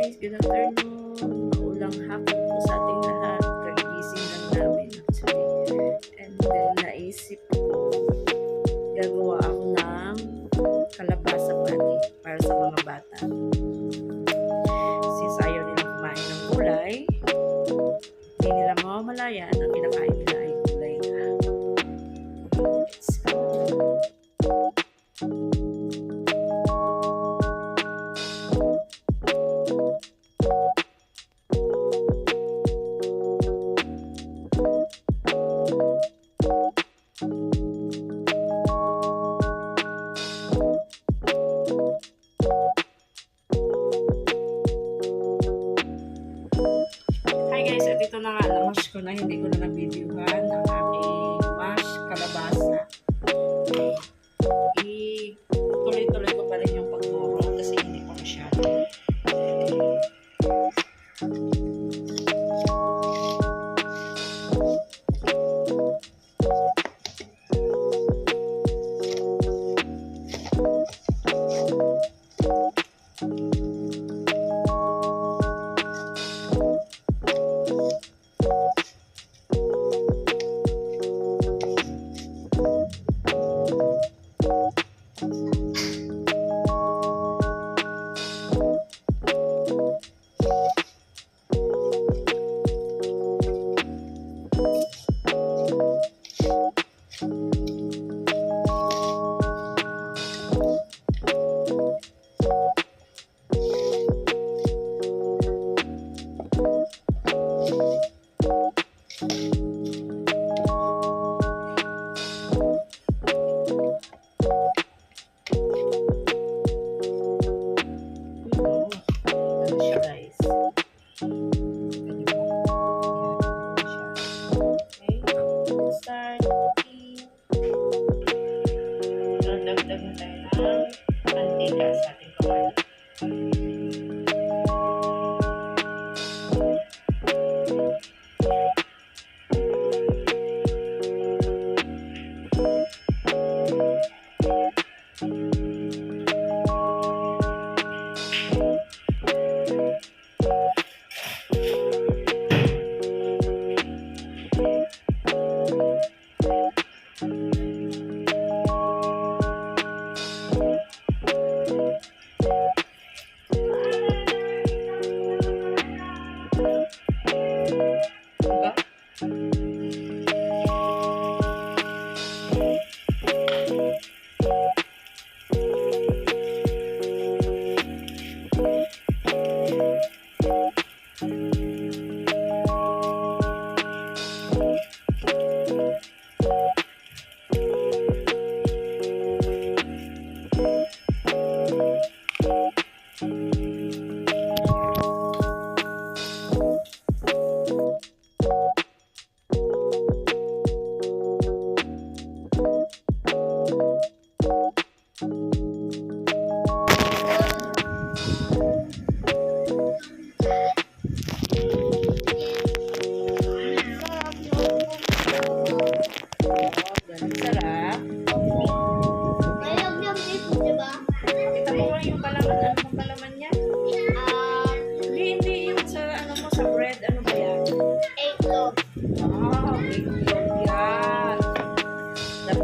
guys, good afternoon. Maulang hapon po sa ating lahat. Kagising lang namin actually. And then naisip ko, gagawa ako ng kalabasa patty para sa mga bata. Since ayaw nilang kumain ng gulay, hindi nila mamamalayan na pinakain nila ay gulay na. Let's go. Hi guys, at ito na nga, na-mash ko na, hindi ko na na-videohan ang aking mash kalabasa. Tuloy-tuloy ko pa rin yung pagmuro kasi hindi pa masyado. Dagdag na tayo ng mantika sa ating kawali.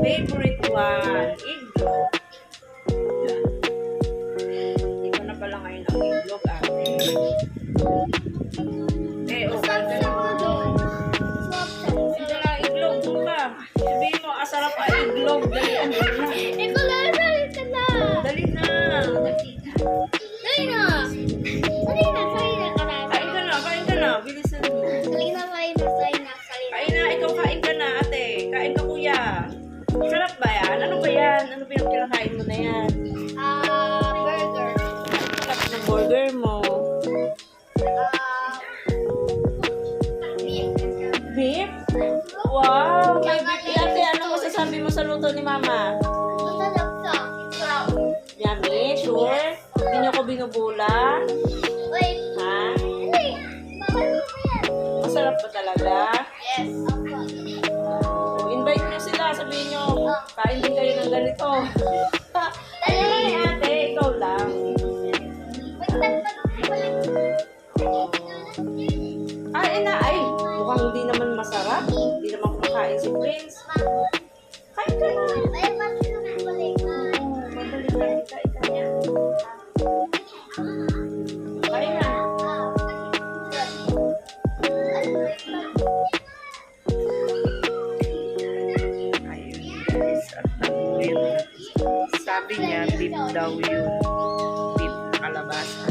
Favorite one, iglog. Hindi ko na pala ngayon ang iglog, ate. Okay na iglog mo ba? Sabihin mo, asarap ang iglog. Dalian mo na. Dali na. Dali na. Kain ka na. Bilisan mo. Kain na, ikaw kain ka na, ate. Kain ka, kuya. Sarap ba yan? Ano ba yan? Ano pinakain mo na yan? Burger. Sarap ng burger mo. Beef? Wow! May beef ate. Ano masasabi mo sa luto ni mama? Yummy? Sure? Hindi niyo ko binubula? Ha? Masarap pa talaga? Yes. Invite nyo sila. Sabihin nyo, kain din kayo ng ganito. Ay, ate, ikaw lang. Wait, Ay, na, ay, mukhang hindi naman masarap. Hindi naman kumakain si Prince. Kain ka na. Madali ka, ika niya. Kain na. Ayun guys, at nag-win. Sabi niya, beef daw yun. Beef na kalabasa.